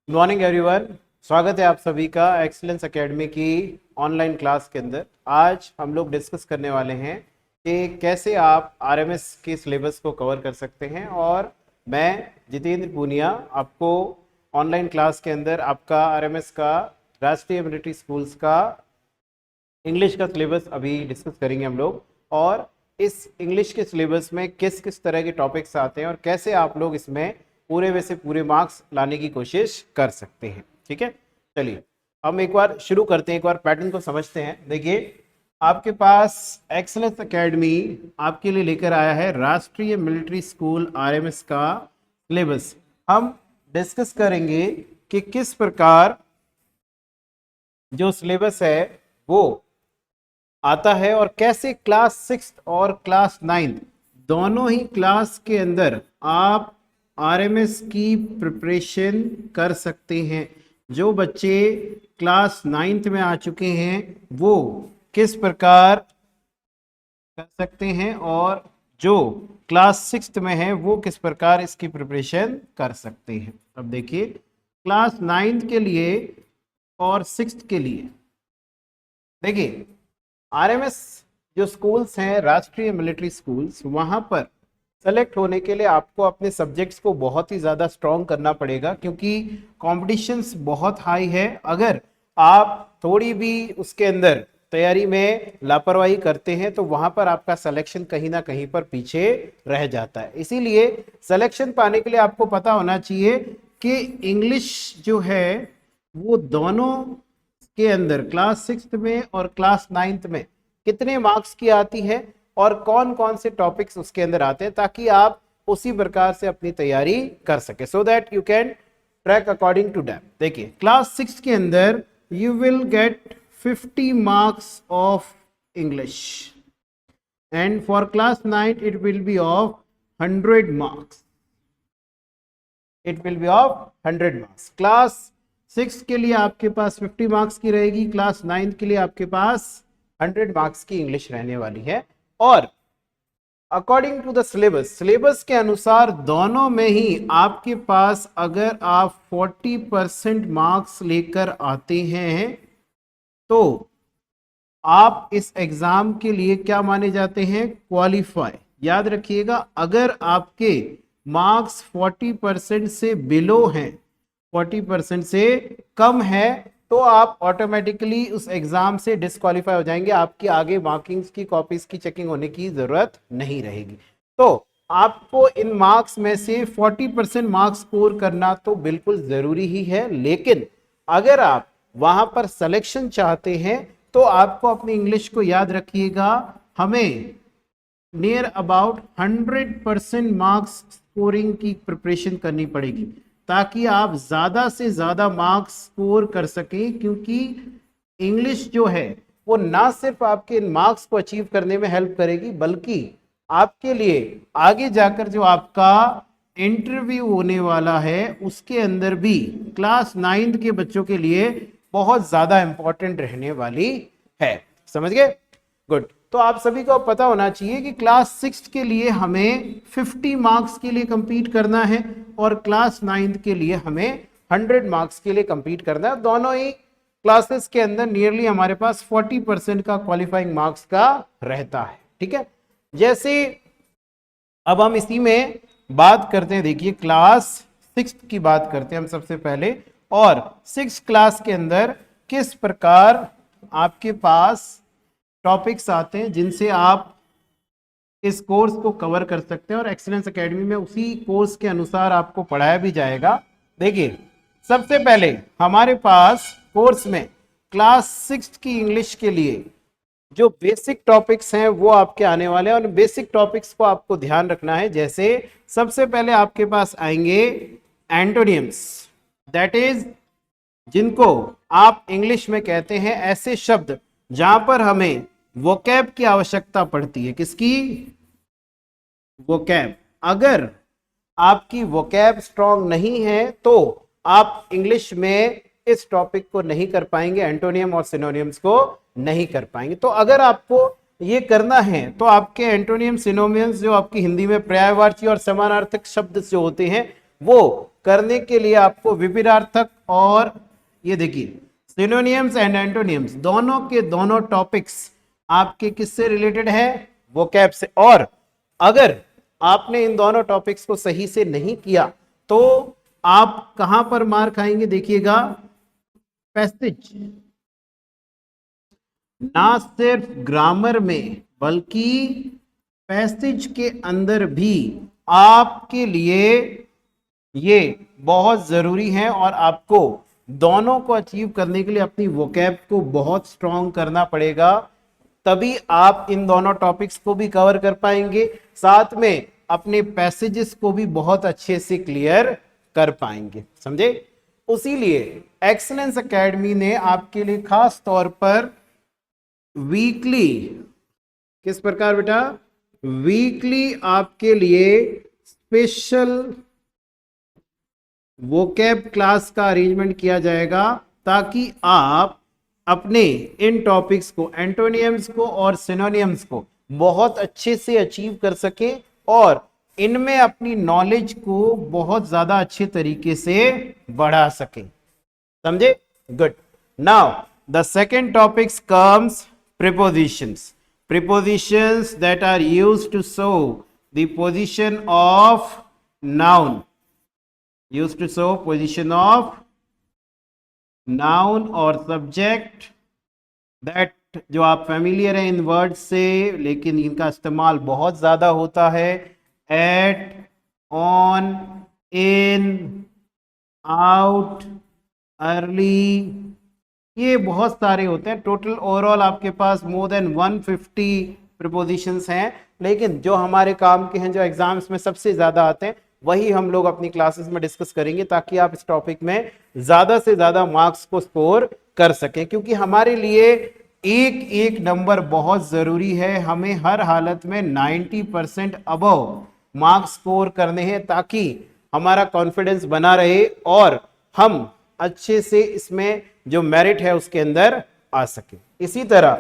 Good morning everyone. स्वागत है आप सभी का एक्सीलेंस एकेडमी की ऑनलाइन क्लास के अंदर। आज हम लोग डिस्कस करने वाले हैं कि कैसे आप आरएमएस के सिलेबस को कवर कर सकते हैं। और मैं जितेंद्र पूनिया आपको ऑनलाइन क्लास के अंदर आपका आरएमएस का राष्ट्रीय मिलिट्री स्कूल्स का इंग्लिश का सिलेबस अभी डिस्कस करेंगे हम लोग। और इस इंग्लिश के सिलेबस में किस किस तरह के टॉपिक्स आते हैं और कैसे आप लोग इसमें पूरे वैसे पूरे मार्क्स लाने की कोशिश कर सकते हैं। ठीक है, चलिए हम एक बार शुरू करते हैं, एक बार पैटर्न को समझते हैं। देखिए, आपके पास एक्सीलेंस एकेडमी आपके लिए लेकर आया है राष्ट्रीय मिलिट्री स्कूल आरएमएस का सिलेबस। हम डिस्कस करेंगे कि किस प्रकार जो सिलेबस है वो आता है और कैसे क्लास 6 और क्लास 9 दोनों ही क्लास के अंदर आप आरएमएस की प्रिपरेशन कर सकते हैं। जो बच्चे क्लास 9th में आ चुके हैं वो किस प्रकार कर सकते हैं और जो क्लास 6th में है वो किस प्रकार इसकी प्रिपरेशन कर सकते हैं। अब देखिए, क्लास 9th के लिए और 6th के लिए देखिए, आरएमएस जो स्कूल्स हैं राष्ट्रीय मिलिट्री स्कूल्स, वहां पर सेलेक्ट होने के लिए आपको अपने सब्जेक्ट्स को बहुत ही ज़्यादा स्ट्रॉन्ग करना पड़ेगा, क्योंकि कॉम्पिटिशन्स बहुत हाई है। अगर आप थोड़ी भी उसके अंदर तैयारी में लापरवाही करते हैं तो वहां पर आपका सिलेक्शन कहीं ना कहीं पर पीछे रह जाता है। इसीलिए सिलेक्शन पाने के लिए आपको पता होना चाहिए कि इंग्लिश जो है वो दोनों के अंदर क्लास 6th में और क्लास 9th में कितने मार्क्स की आती है और कौन कौन से टॉपिक्स उसके अंदर आते हैं, ताकि आप उसी प्रकार से अपनी तैयारी कर सके, so that you can track according to that. देखिए, क्लास 6 के अंदर you will get 50 marks of English and for class 9 it will be of 100 marks. It will be of 100 marks. Class 6 के लिए आपके पास 50 मार्क्स की रहेगी, क्लास 9 के लिए आपके पास 100 मार्क्स की इंग्लिश रहने वाली है। और अकॉर्डिंग टू द सिलेबस के अनुसार दोनों में ही आपके पास अगर आप 40% मार्क्स लेकर आते हैं तो आप इस एग्जाम के लिए क्या माने जाते हैं, क्वालिफाई। याद रखिएगा, अगर आपके मार्क्स 40% से बिलो हैं, 40% से कम है, तो आप ऑटोमेटिकली उस एग्जाम से डिस्क्वालीफाई हो जाएंगे। आपकी आगे मार्किंग्स की कॉपीज की चेकिंग होने की जरूरत नहीं रहेगी। तो आपको इन मार्क्स में से 40% मार्क्स स्कोर करना तो बिल्कुल जरूरी ही है, लेकिन अगर आप वहां पर सिलेक्शन चाहते हैं तो आपको अपनी इंग्लिश को याद रखिएगा, हमें नियर अबाउट 100% मार्क्स स्कोरिंग की प्रिपरेशन करनी पड़ेगी, ताकि आप ज्यादा से ज्यादा मार्क्स स्कोर कर सकें। क्योंकि इंग्लिश जो है वो ना सिर्फ आपके मार्क्स को अचीव करने में हेल्प करेगी, बल्कि आपके लिए आगे जाकर जो आपका इंटरव्यू होने वाला है उसके अंदर भी क्लास 9th के बच्चों के लिए बहुत ज्यादा इंपॉर्टेंट रहने वाली है। समझ गए? गुड। तो आप सभी को पता होना चाहिए कि क्लास 6 के लिए हमें 50 मार्क्स के लिए कंपीट करना है और क्लास 9th के लिए हमें 100 मार्क्स के लिए कंपीट करना है। दोनों ही क्लासेस के अंदर नियरली हमारे पास 40% का क्वालिफाइंग मार्क्स का रहता है। ठीक है, जैसे अब हम इसी में बात करते हैं। देखिए, क्लास 6 की बात करते हैं हम सबसे पहले, और 6 क्लास के अंदर किस प्रकार आपके पास टॉपिक्स आते हैं जिनसे आप इस कोर्स को कवर कर सकते हैं, और एक्सीलेंस एकेडमी में उसी कोर्स के अनुसार आपको पढ़ाया भी जाएगा। देखिए, सबसे पहले हमारे पास कोर्स में क्लास 6 की इंग्लिश के लिए जो बेसिक टॉपिक्स हैं वो आपके आने वाले हैं, और बेसिक टॉपिक्स को आपको ध्यान रखना है। जैसे सबसे पहले आपके पास आएंगे एंटोनियम्स, दैट इज जिनको आप इंग्लिश में कहते हैं ऐसे शब्द जहां पर हमें वोकैब की आवश्यकता पड़ती है। किसकी? वोकैब। अगर आपकी वोकैब स्ट्रांग नहीं है तो आप इंग्लिश में इस टॉपिक को नहीं कर पाएंगे, एंटोनियम और सिनोनियम्स को नहीं कर पाएंगे। तो अगर आपको ये करना है तो आपके एंटोनियम सिनोनियम्स जो आपकी हिंदी में पर्यायवाची और समानार्थक शब्द जो होते हैं वो करने के लिए आपको विपरीतार्थक और ये देखिए सिनोनियम्स एंड एंटोनियम्स दोनों के दोनों टॉपिक्स आपके किससे रिलेटेड है, वोकैब से। और अगर आपने इन दोनों टॉपिक्स को सही से नहीं किया तो आप कहां पर मार खाएंगे, देखिएगा पैसेज, ना सिर्फ ग्रामर में बल्कि पैसेज के अंदर भी आपके लिए ये बहुत जरूरी है। और आपको दोनों को अचीव करने के लिए अपनी वोकैब को बहुत स्ट्रांग करना पड़ेगा, तभी आप इन दोनों टॉपिक्स को भी कवर कर पाएंगे, साथ में अपने पैसेजेस को भी बहुत अच्छे से क्लियर कर पाएंगे, समझे। उसीलिए एक्सीलेंस एकेडमी ने आपके लिए खास तौर पर वीकली, किस प्रकार बेटा, वीकली आपके लिए स्पेशल वोकैब क्लास का अरेंजमेंट किया जाएगा, ताकि आप अपने इन टॉपिक्स को, एंटोनियम्स को और सिनोनियम्स को बहुत अच्छे से अचीव कर सके और इनमें अपनी नॉलेज को बहुत ज्यादा अच्छे तरीके से बढ़ा सके, समझे। Good. Now the second topics comes prepositions. Prepositions that are used to show the position of noun. Used to show position of noun और subject. That जो आप familiar हैं इन वर्ड से, लेकिन इनका इस्तेमाल बहुत ज्यादा होता है। At, on, in, out, early, ये बहुत सारे होते हैं। टोटल ओवरऑल आपके पास मोर देन 150 प्रीपोजिशंस हैं, लेकिन जो हमारे काम के हैं, जो एग्जाम्स में सबसे ज्यादा आते हैं, वही हम लोग अपनी क्लासेस में डिस्कस करेंगे, ताकि आप इस टॉपिक में ज्यादा से ज्यादा मार्क्स को स्कोर कर सकें। क्योंकि हमारे लिए एक एक नंबर बहुत जरूरी है, हमें हर हालत में 90% अबव मार्क्स स्कोर करने हैं, ताकि हमारा कॉन्फिडेंस बना रहे और हम अच्छे से इसमें जो मेरिट है उसके अंदर आ सके। इसी तरह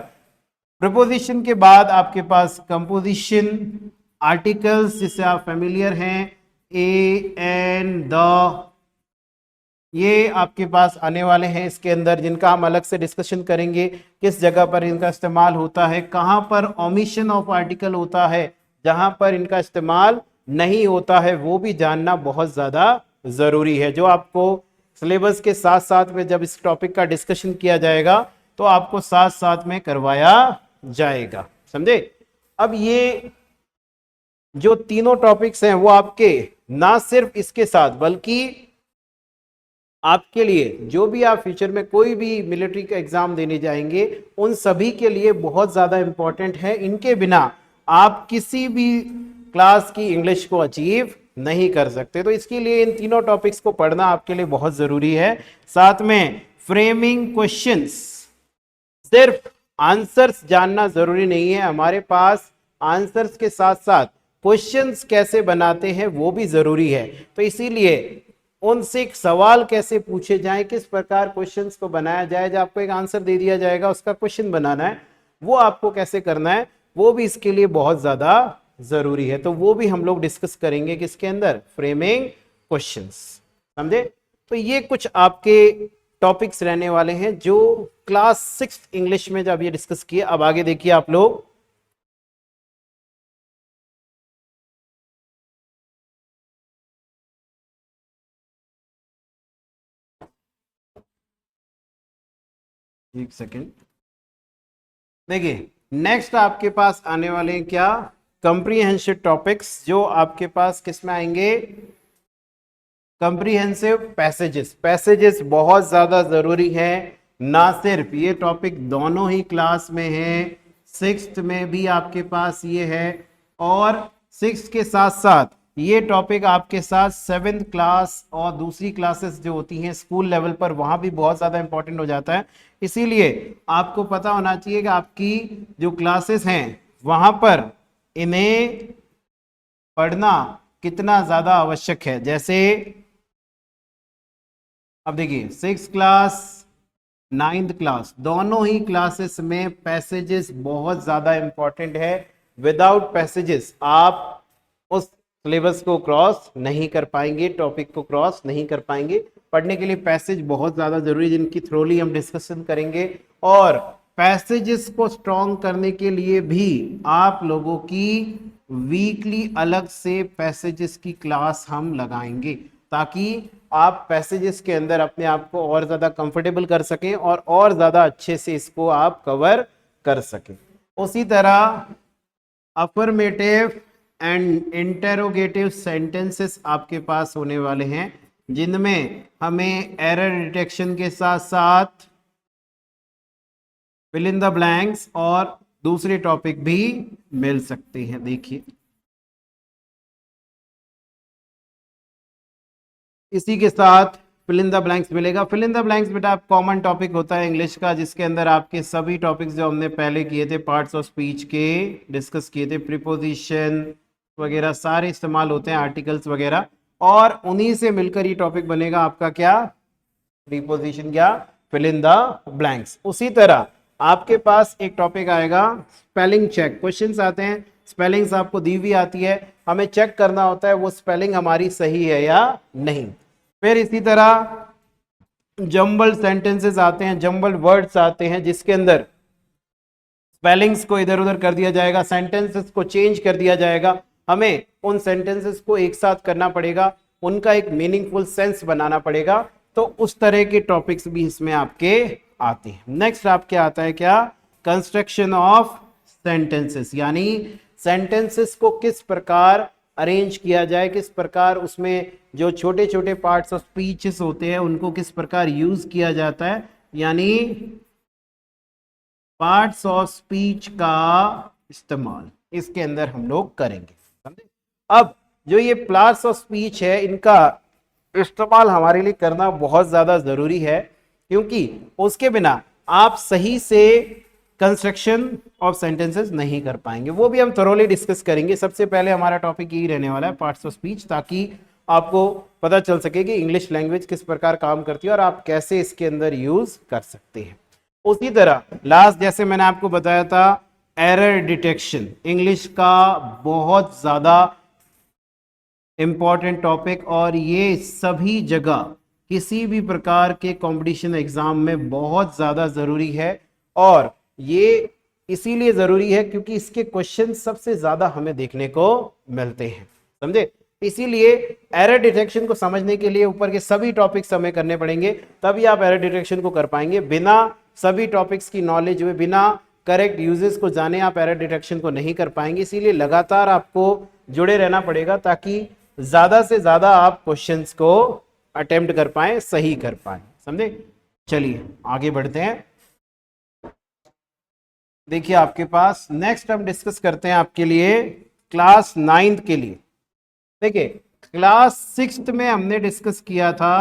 प्रीपोजिशन के बाद आपके पास कंपोजिशन, आर्टिकल्स जिससे आप फेमिलियर हैं, ए, एन, द, ये आपके पास आने वाले हैं इसके अंदर, जिनका हम अलग से डिस्कशन करेंगे, किस जगह पर इनका इस्तेमाल होता है, कहां पर ओमिशन ऑफ आर्टिकल होता है, जहां पर इनका इस्तेमाल नहीं होता है, वो भी जानना बहुत ज्यादा जरूरी है, जो आपको सिलेबस के साथ साथ में जब इस टॉपिक का डिस्कशन किया जाएगा तो आपको साथ साथ में करवाया जाएगा, समझे। अब ये जो तीनों टॉपिक्स हैं वो आपके ना सिर्फ इसके साथ, बल्कि आपके लिए जो भी आप फ्यूचर में कोई भी मिलिट्री का एग्जाम देने जाएंगे, उन सभी के लिए बहुत ज्यादा इंपॉर्टेंट है। इनके बिना आप किसी भी क्लास की इंग्लिश को अचीव नहीं कर सकते। तो इसके लिए इन तीनों टॉपिक्स को पढ़ना आपके लिए बहुत जरूरी है। साथ में फ्रेमिंग क्वेश्चंस, सिर्फ आंसर्स जानना जरूरी नहीं है, हमारे पास आंसर्स के साथ साथ क्वेश्चंस कैसे बनाते हैं वो भी जरूरी है। तो इसीलिए उनसे एक सवाल कैसे पूछे जाए, किस प्रकार क्वेश्चंस को बनाया जाए, जब आपको एक आंसर दे दिया जाएगा उसका क्वेश्चन बनाना है, वो आपको कैसे करना है, वो भी इसके लिए बहुत ज्यादा जरूरी है। तो वो भी हम लोग डिस्कस करेंगे किसके अंदर, फ्रेमिंग क्वेश्चंस, समझे। तो ये कुछ आपके टॉपिक्स रहने वाले हैं जो क्लास 6 इंग्लिश में जब ये डिस्कस किए। अब आगे देखिए आप लोग, एक सेकेंड, देखिए नेक्स्ट आपके पास आने वाले हैं क्या, कंप्रीहेंसिव टॉपिक्स, जो आपके पास किस में आएंगे, कंप्रीहेंसिव पैसेजेस। पैसेजेस बहुत ज्यादा जरूरी है, ना सिर्फ ये टॉपिक दोनों ही क्लास में है, 6th में भी आपके पास ये है, और 6th के साथ साथ ये टॉपिक आपके साथ 7th क्लास और दूसरी क्लासेस जो होती हैं स्कूल लेवल पर, वहां भी बहुत ज्यादा इंपॉर्टेंट हो जाता है। इसीलिए आपको पता होना चाहिए कि आपकी जो क्लासेस हैं वहां पर इन्हें पढ़ना कितना ज्यादा आवश्यक है। जैसे अब देखिए 6th क्लास 9th क्लास दोनों ही क्लासेस में पैसेजेस बहुत ज्यादा इंपॉर्टेंट है। विदाउट पैसेजेस आप उस सिलेबस को क्रॉस नहीं कर पाएंगे, टॉपिक को क्रॉस नहीं कर पाएंगे। पढ़ने के लिए पैसेज बहुत ज़्यादा जरूरी है, जिनकी थ्रोली हम डिस्कशन करेंगे। और पैसेजेस को स्ट्रॉन्ग करने के लिए भी आप लोगों की वीकली अलग से पैसेजेस की क्लास हम लगाएंगे, ताकि आप पैसेजेस के अंदर अपने आप को और ज़्यादा कंफर्टेबल कर सकें और ज़्यादा अच्छे से इसको आप कवर कर सकें। उसी तरह अफर्मेटिव एंड इंटेरोगेटिव सेंटेंसेस आपके पास होने वाले हैं, जिनमें हमें एरर डिटेक्शन के साथ साथ फिल इन द ब्लैंक्स और दूसरे टॉपिक भी मिल सकते हैं। देखिए इसी के साथ फिल इन द ब्लैंक्स मिलेगा। फिल इन द ब्लैंक्स बेटा कॉमन टॉपिक होता है इंग्लिश का, जिसके अंदर आपके सभी टॉपिक्स जो हमने पहले किए थे पार्ट्स ऑफ स्पीच के डिस्कस किए थे, प्रीपोजिशन वगैरह सारे इस्तेमाल होते हैं, आर्टिकल्स वगैरह, और उन्हीं से मिलकर ये टॉपिक बनेगा आपका क्या, प्रीपोजिशन क्या, फिल इन द ब्लैंक्स। उसी तरह आपके पास एक टॉपिक आएगा स्पेलिंग चेक। क्वेश्चंस आते हैं, स्पेलिंग्स आपको दी हुई आती है, हमें चेक करना होता है वो स्पेलिंग हमारी सही है या नहीं। फिर इसी तरह जम्बल्ड सेंटेंसेस आते हैं, जम्बल्ड वर्ड्स आते हैं, जिसके अंदर स्पेलिंग्स को इधर उधर कर दिया जाएगा, सेंटेंसेस को चेंज कर दिया जाएगा, हमें उन सेंटेंसेस को एक साथ करना पड़ेगा, उनका एक मीनिंगफुल सेंस बनाना पड़ेगा। तो उस तरह के टॉपिक्स भी इसमें आपके आते हैं। नेक्स्ट आपके आता है क्या, कंस्ट्रक्शन ऑफ सेंटेंसेस, यानी सेंटेंसेस को किस प्रकार अरेंज किया जाए, किस प्रकार उसमें जो छोटे छोटे पार्ट्स ऑफ स्पीचेस होते हैं उनको किस प्रकार यूज किया जाता है, यानी पार्ट्स ऑफ स्पीच का इस्तेमाल इसके अंदर हम लोग करेंगे, समझे। अब जो ये पार्ट्स ऑफ स्पीच है, इनका इस्तेमाल हमारे लिए करना बहुत ज्यादा जरूरी है, क्योंकि उसके बिना आप सही से कंस्ट्रक्शन ऑफ सेंटेंसेस नहीं कर पाएंगे। वो भी हम थोरोली डिस्कस करेंगे। सबसे पहले हमारा टॉपिक यही रहने वाला है, पार्ट्स ऑफ स्पीच, ताकि आपको पता चल सके कि इंग्लिश लैंग्वेज किस प्रकार काम करती है और आप कैसे इसके अंदर यूज कर सकते हैं। उसी तरह लास्ट जैसे मैंने आपको बताया था, एरर डिटेक्शन इंग्लिश का बहुत ज्यादा इंपॉर्टेंट टॉपिक, और ये सभी जगह किसी भी प्रकार के कंपटीशन एग्जाम में बहुत ज्यादा जरूरी है। और ये इसीलिए जरूरी है क्योंकि इसके क्वेश्चन सबसे ज्यादा हमें देखने को मिलते हैं, समझे। इसीलिए एरर डिटेक्शन को समझने के लिए ऊपर के सभी टॉपिक्स हमें करने पड़ेंगे, तभी आप एरर डिटेक्शन को कर पाएंगे। बिना सभी टॉपिक्स की नॉलेज हुए, बिना करेक्ट यूजेस को जाने आप एरर डिटेक्शन को नहीं कर पाएंगे। इसीलिए लगातार आपको जुड़े रहना पड़ेगा, ताकि ज्यादा से ज्यादा आप क्वेश्चंस को अटेम्प्ट कर पाए, सही कर पाए, समझे। चलिए आगे बढ़ते हैं। देखिए आपके पास नेक्स्ट हम डिस्कस करते हैं आपके लिए क्लास 9th के लिए। देखिए क्लास 6th में हमने डिस्कस किया था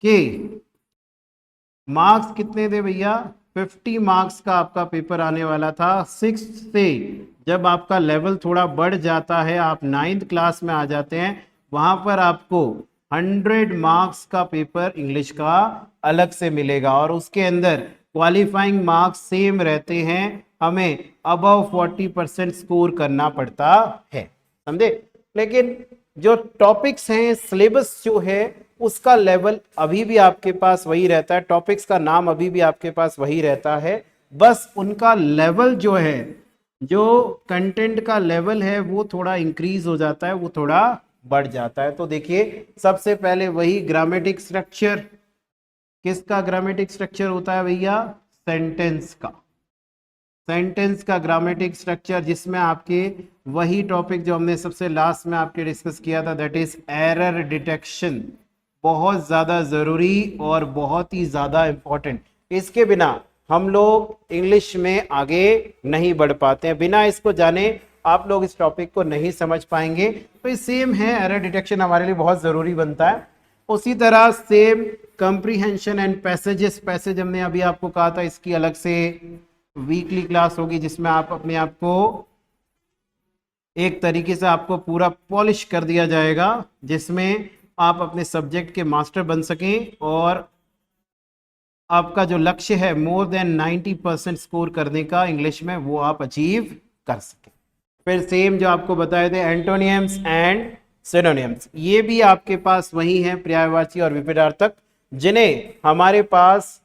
कि मार्क्स कितने थे भैया, 50 मार्क्स का आपका पेपर आने वाला था। 6th से जब आपका लेवल थोड़ा बढ़ जाता है, आप 9th क्लास में आ जाते हैं, वहां पर आपको 100 मार्क्स का पेपर इंग्लिश का अलग से मिलेगा, और उसके अंदर क्वालिफाइंग मार्क्स सेम रहते हैं, हमें अबव 40% स्कोर करना पड़ता है, समझे। लेकिन जो टॉपिक्स हैं, सिलेबस जो है, उसका लेवल अभी भी आपके पास वही रहता है, टॉपिक्स का नाम अभी भी आपके पास वही रहता है, बस उनका लेवल जो है, जो कंटेंट का लेवल है, वो थोड़ा इंक्रीज हो जाता है, वो थोड़ा बढ़ जाता है। तो देखिए सबसे पहले वही ग्रामेटिक स्ट्रक्चर, किसका ग्रामेटिक स्ट्रक्चर होता है भैया, सेंटेंस का, सेंटेंस का ग्रामेटिक स्ट्रक्चर, जिसमें आपके वही टॉपिक जो हमने सबसे लास्ट में आपके डिस्कस किया था, दैट इज एरर डिटेक्शन, बहुत ज्यादा जरूरी और बहुत ही ज्यादा इंपॉर्टेंट। इसके बिना हम लोग इंग्लिश में आगे नहीं बढ़ पाते हैं, बिना इसको जाने आप लोग इस टॉपिक को नहीं समझ पाएंगे। तो सेम है, एरर डिटेक्शन हमारे लिए बहुत जरूरी बनता है। उसी तरह same comprehension and passages, passage हमने अभी आपको कहा था, इसकी अलग से वीकली क्लास होगी, जिसमें आप अपने आप को एक तरीके से आपको पूरा पॉलिश कर दिया जाएगा, जिसमें आप अपने सब्जेक्ट के मास्टर बन सकें और आपका जो लक्ष्य है मोर देन 90% स्कोर करने का इंग्लिश में, वो आप अचीव कर सकें। फिर सेम जो आपको बताए थे एंटोनियम्स एंड सिनोनियम्स, ये भी आपके पास वही हैं, पर्यायवाची और विपरीतार्थक, जिन्हें हमारे पास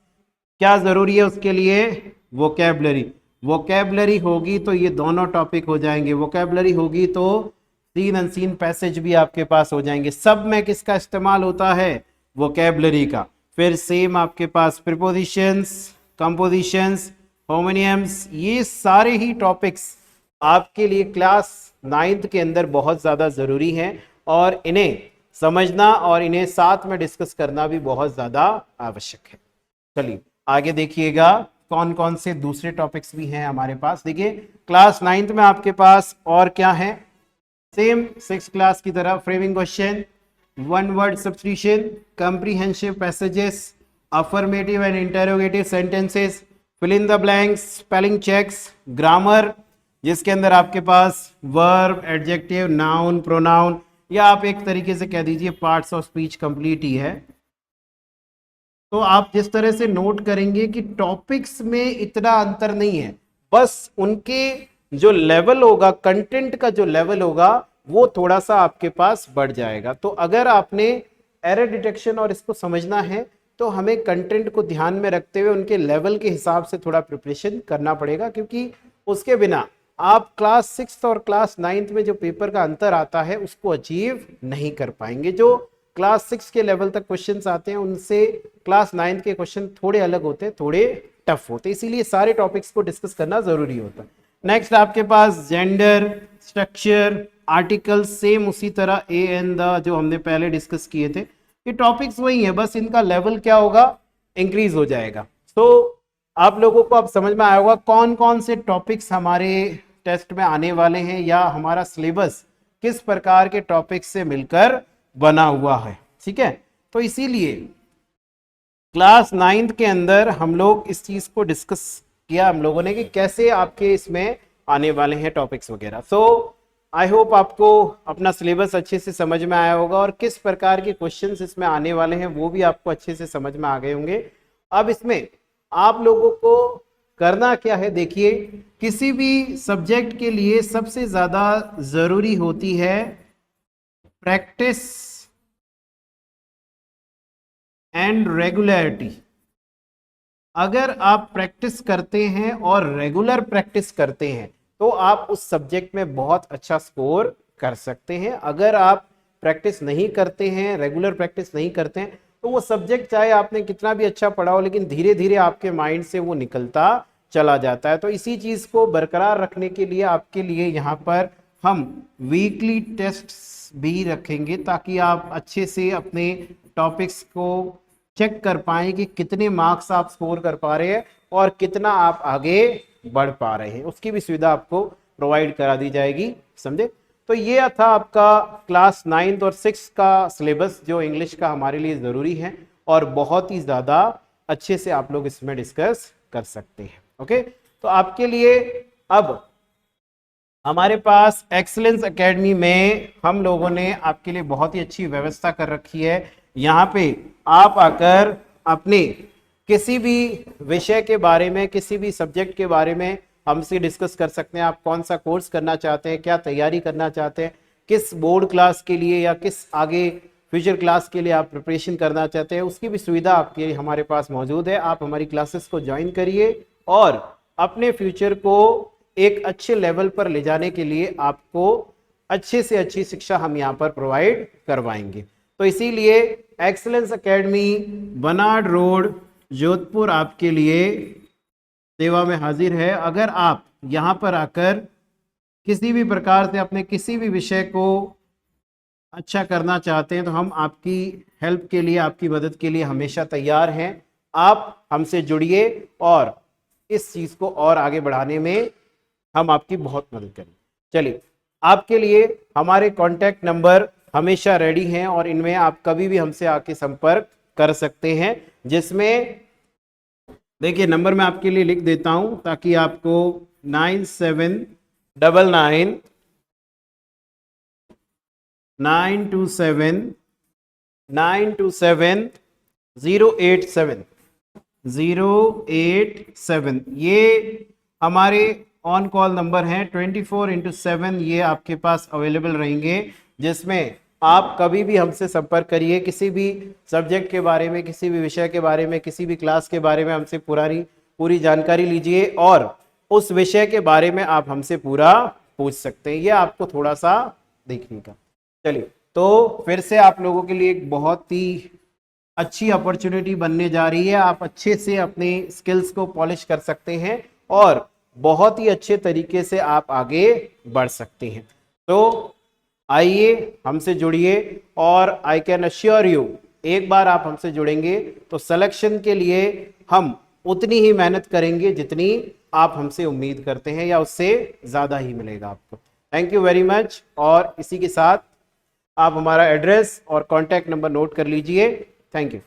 क्या जरूरी है उसके लिए, वोकैबुलरी। वोकैबुलरी होगी तो ये दोनों टॉपिक हो जाएंगे, वोकैबुलरी होगी तो सीन अनसीन पैसेज भी आपके पास हो जाएंगे। सब में किसका इस्तेमाल होता है, वोकैबुलरी का। फिर सेम आपके पास प्रीपोजिशंस, कंपोजिशंस, होमोनियम्स, ये सारे ही टॉपिक्स आपके लिए क्लास 9th के अंदर बहुत ज्यादा जरूरी हैं और इन्हें समझना और इन्हें साथ में डिस्कस करना भी बहुत ज्यादा आवश्यक है। चलिए आगे देखिएगा कौन कौन से दूसरे टॉपिक्स भी हैं हमारे पास। देखिए क्लास 9th में आपके पास और क्या है, सेम 6th क्लास की तरह framing question, one word substitution, comprehensive passages, affirmative and interrogative sentences, fill in the blanks, spelling checks, grammar जिसके अंदर आपके पास वर्ब, एडजेक्टिव, नाउन, प्रोनाउन, या आप एक तरीके से कह दीजिए पार्ट्स ऑफ स्पीच कंप्लीट ही है। तो आप जिस तरह से नोट करेंगे कि टॉपिक्स में इतना अंतर नहीं है, बस उनके जो लेवल होगा, कंटेंट का जो लेवल होगा वो थोड़ा सा आपके पास बढ़ जाएगा। तो अगर आपने एरर डिटेक्शन और इसको समझना है तो हमें कंटेंट को ध्यान में रखते हुए उनके लेवल के हिसाब से थोड़ा प्रिपरेशन करना पड़ेगा, क्योंकि उसके बिना आप क्लास 6 और क्लास 9 में जो पेपर का अंतर आता है उसको अचीव नहीं कर पाएंगे। जो क्लास 6 के लेवल तक क्वेश्चंस आते हैं उनसे क्लास 9 के क्वेश्चन थोड़े अलग होते हैं, थोड़े टफ होते हैं, इसीलिए सारे टॉपिक्स को डिस्कस करना जरूरी होता है। नेक्स्ट आपके पास जेंडर, स्ट्रक्चर, आर्टिकल, सेम उसी तरह ए एंड द जो हमने पहले डिस्कस किए थे, ये टॉपिक्स वही है, बस इनका लेवल क्या होगा, इंक्रीज हो जाएगा। तो आप लोगों को अब समझ में आया होगा कौन कौन से टॉपिक्स हमारे टेस्ट में आने वाले हैं या हमारा सिलेबस किस प्रकार के टॉपिक्स से मिलकर बना हुआ है। ठीक है, तो इसीलिए क्लास 9th के अंदर हम लोग इस चीज को डिस्कस किया हम लोगों ने कि कैसे आपके इसमें आने वाले हैं टॉपिक्स वगैरह। सो आई होप आपको अपना सिलेबस अच्छे से समझ में आया होगा और किस प्रकार के क्वेश्चंस इसमें आने वाले हैं वो भी आपको अच्छे से समझ में आ गए होंगे। अब इसमें आप लोगों को करना क्या है, देखिए किसी भी सब्जेक्ट के लिए सबसे ज्यादा जरूरी होती है प्रैक्टिस एंड रेगुलरिटी। अगर आप प्रैक्टिस करते हैं और रेगुलर प्रैक्टिस करते हैं तो आप उस सब्जेक्ट में बहुत अच्छा स्कोर कर सकते हैं। अगर आप प्रैक्टिस नहीं करते हैं, रेगुलर प्रैक्टिस नहीं करते हैं, तो वो सब्जेक्ट चाहे आपने कितना भी अच्छा पढ़ा हो लेकिन धीरे धीरे आपके माइंड से वो निकलता चला जाता है। तो इसी चीज को बरकरार रखने के लिए आपके लिए यहाँ पर हम वीकली टेस्ट्स भी रखेंगे ताकि आप अच्छे से अपने टॉपिक्स को चेक कर पाएं कि कितने मार्क्स आप स्कोर कर पा रहे हैं और कितना आप आगे बढ़ पा रहे हैं, उसकी भी सुविधा आपको प्रोवाइड करा दी जाएगी। समझे? तो ये था आपका क्लास 9th और 6th का सिलेबस जो इंग्लिश का हमारे लिए जरूरी है और बहुत ही ज्यादा अच्छे से आप लोग इसमें डिस्कस कर सकते हैं। ओके, तो आपके लिए अब हमारे पास एक्सीलेंस एकेडमी में हम लोगों ने आपके लिए बहुत ही अच्छी व्यवस्था कर रखी है। यहाँ पे आप आकर अपने किसी भी विषय के बारे में, किसी भी सब्जेक्ट के बारे में हमसे डिस्कस कर सकते हैं। आप कौन सा कोर्स करना चाहते हैं, क्या तैयारी करना चाहते हैं, किस बोर्ड क्लास के लिए या किस आगे फ्यूचर क्लास के लिए आप प्रिपरेशन करना चाहते हैं, उसकी भी सुविधा आपके हमारे पास मौजूद है। आप हमारी क्लासेस को ज्वाइन करिए और अपने फ्यूचर को एक अच्छे लेवल पर ले जाने के लिए आपको अच्छे से अच्छी शिक्षा हम यहाँ पर प्रोवाइड करवाएंगे। तो इसीलिए एक्सीलेंस एकेडमी बनाड रोड जोधपुर आपके लिए सेवा में हाजिर है। अगर आप यहाँ पर आकर किसी भी प्रकार से अपने किसी भी विषय को अच्छा करना चाहते हैं तो हम आपकी हेल्प के लिए, आपकी मदद के लिए हमेशा तैयार हैं। आप हमसे जुड़िए और इस चीज को और आगे बढ़ाने में हम आपकी बहुत मदद करें। चलिए, आपके लिए हमारे कांटेक्ट नंबर हमेशा रेडी हैं और इनमें आप कभी भी हमसे आके संपर्क कर सकते हैं। जिसमें देखिए नंबर मैं आपके लिए लिख देता हूं ताकि आपको 9799 927 927 087 087 ये हमारे ऑन कॉल नंबर हैं 24/7, ये आपके पास अवेलेबल रहेंगे, जिसमें आप कभी भी हमसे संपर्क करिए, किसी भी सब्जेक्ट के बारे में, किसी भी विषय के बारे में, किसी भी क्लास के बारे में हमसे पूरी जानकारी लीजिए और उस विषय के बारे में आप हमसे पूरा पूछ सकते हैं। ये आपको थोड़ा सा देखने का। चलिए, तो फिर से आप लोगों के लिए एक बहुत ही अच्छी अपॉर्चुनिटी बनने जा रही है। आप अच्छे से अपने स्किल्स को पॉलिश कर सकते हैं और बहुत ही अच्छे तरीके से आप आगे बढ़ सकते हैं। तो आइए हमसे जुड़िए और आई कैन अश्योर यू, एक बार आप हमसे जुड़ेंगे तो सिलेक्शन के लिए हम उतनी ही मेहनत करेंगे जितनी आप हमसे उम्मीद करते हैं, या उससे ज्यादा ही मिलेगा आपको। Thank you very much. और इसी के साथ आप हमारा एड्रेस और कॉन्टैक्ट नंबर नोट कर लीजिए। Thank you.